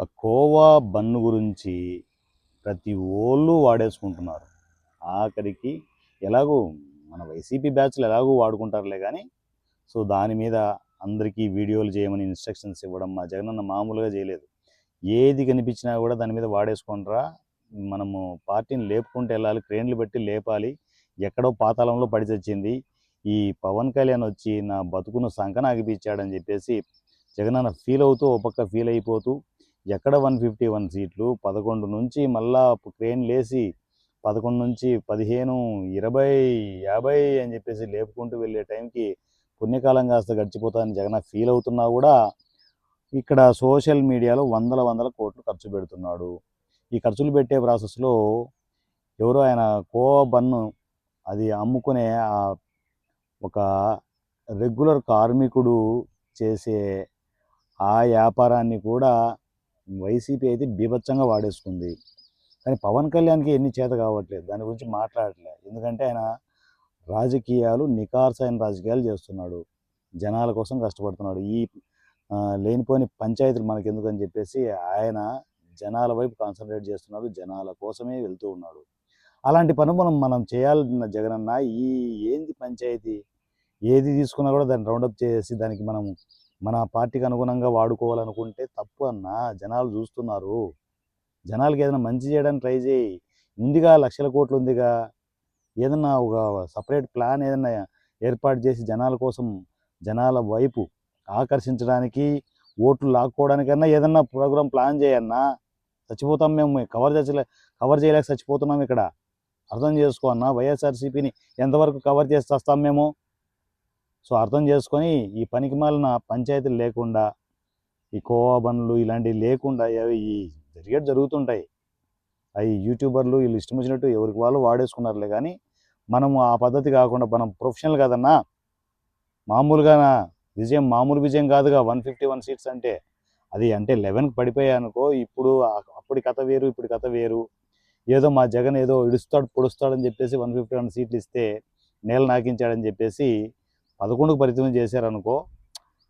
ఆ కోవా బన్ను గురించి ప్రతి ఓళ్ళు వాడేసుకుంటున్నారు. ఆఖరికి ఎలాగో మన వైసీపీ బ్యాచ్‌లు ఎలాగో వాడుకుంటారులే గానీ, సో, దాని మీద అందరికీ వీడియోలు చేయమని ఇన్‌స్ట్రక్షన్స్ ఇవ్వడం మా జగనన్న మామూలుగా చేయలేదు. ఏది కనిపించినా కూడా దాని మీద వాడేసుకోండిరా, మనము పార్టీని లేపుకుంటూ వెళ్ళాలి, క్రేన్లు పెట్టి లేపాలి, ఎక్కడో పాతాళంలో పడి చచ్చింది ఈ పవన్ కళ్యాణ్ వచ్చి నా బతుకును సంకనాగిపించాడని చెప్పేసి జగనన్న ఫీల్ అవుతూ ఒక పక్క ఫీల్ అయిపోతూ ఎక్కడ 151 సీట్లు 11 నుంచి మళ్ళా క్రేన్ లేసి 11 నుంచి 15, 20, 50 అని చెప్పేసి లేపుకుంటూ వెళ్ళే టైంకి పుణ్యకాలం కాస్త గడిచిపోతానని జగన్ ఫీల్ అవుతున్నా కూడా ఇక్కడ సోషల్ మీడియాలో వందల కోట్లు ఖర్చు పెడుతున్నాడు. ఈ ఖర్చులు పెట్టే ప్రాసెస్లో ఎవరో ఆయన కోవా బన్ను అది అమ్ముకునే ఒక రెగ్యులర్ కార్మికుడు చేసే ఆ వ్యాపారాన్ని కూడా వైసీపీ అయితే బీభత్సంగా వాడేసుకుంది. కానీ పవన్ కళ్యాణ్కి ఎన్ని చేత కావట్లేదు, దాని గురించి మాట్లాడట్లేదు. ఎందుకంటే ఆయన రాజకీయాలు నికార్సైన రాజకీయాలు చేస్తున్నాడు, జనాల కోసం కష్టపడుతున్నాడు. ఈ లేనిపోని పంచాయతీలు మనకెందుకని చెప్పేసి ఆయన జనాల వైపు కాన్సన్ట్రేట్ చేస్తున్నాడు, జనాల కోసమే వెళ్తూ ఉన్నాడు. అలాంటి పని మనం చేయాలన్న జగనన్న ఈ ఏంది పంచాయతీ, ఏది తీసుకున్నా కూడా దాన్ని రౌండప్ చేసి దానికి మనం మన పార్టీకి అనుగుణంగా వాడుకోవాలనుకుంటే తప్పు అన్న. జనాలు చూస్తున్నారు, జనాలకి ఏదైనా మంచి చేయడానికి ట్రై చేయి. ఉందిగా లక్షల కోట్లు ఉందిగా, ఏదన్నా ఒక సపరేట్ ప్లాన్ ఏదన్నా ఏర్పాటు చేసి జనాల కోసం జనాల వైపు ఆకర్షించడానికి ఓట్లు లాక్కోవడానికన్నా ఏదన్నా ప్రోగ్రాం ప్లాన్ చేయన్నా. చచ్చిపోతాం మేము, కవర్ చేయలేక చచ్చిపోతున్నాం ఇక్కడ. అర్థం చేసుకో అన్న, వైఎస్ఆర్సీపీని ఎంతవరకు కవర్ చేసి వస్తాం మేము. సో అర్థం చేసుకొని ఈ పనికి మాలిన పంచాయతీలు లేకుండా, ఈ కోవా బండ్లు ఇలాంటివి లేకుండా ఈ జరుగుతుంటాయి. అవి యూట్యూబర్లు వీళ్ళు ఇష్టం వచ్చినట్టు ఎవరికి వాళ్ళు వాడేసుకున్నారులే. కానీ మనము ఆ పద్ధతి కాకుండా మనం ప్రొఫెషనల్ కదన్నా. మామూలుగా విజయం మామూలు విజయం కాదుగా 151 సీట్స్ అంటే. అది అంటే 11కి పడిపోయాయి అనుకో, ఇప్పుడు అప్పటి కథ వేరు, ఇప్పుడు కథ వేరు. ఏదో మా జగన్ ఏదో ఇడుస్తాడు పొడుస్తాడని చెప్పేసి 151 సీట్లు ఇస్తే నేల నాకించాడని చెప్పేసి 11కు పరిమితం చేశారనుకో,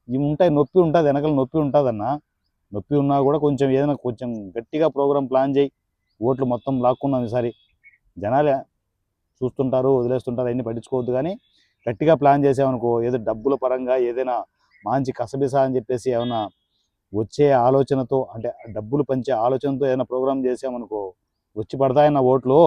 ఇవి ఉంటాయి, నొప్పి ఉంటుంది, వెనకాల నొప్పి ఉంటుందన్న. నొప్పి ఉన్నా కూడా కొంచెం ఏదైనా కొంచెం గట్టిగా ప్రోగ్రాం ప్లాన్ చేయి. ఓట్లు మొత్తం లాక్కున్నాం ఈసారి. జనాలే చూస్తుంటారు, వదిలేస్తుంటారు, అన్నీ పట్టించుకోవద్దు. కానీ గట్టిగా ప్లాన్ చేసామనుకో, ఏదో డబ్బుల పరంగా ఏదైనా మంచి కసబిసా అని చెప్పేసి ఏమైనా వచ్చే ఆలోచనతో, అంటే డబ్బులు పంచే ఆలోచనతో ఏదైనా ప్రోగ్రాం చేసామనుకో, వచ్చి పడతాయన్న ఓట్లు.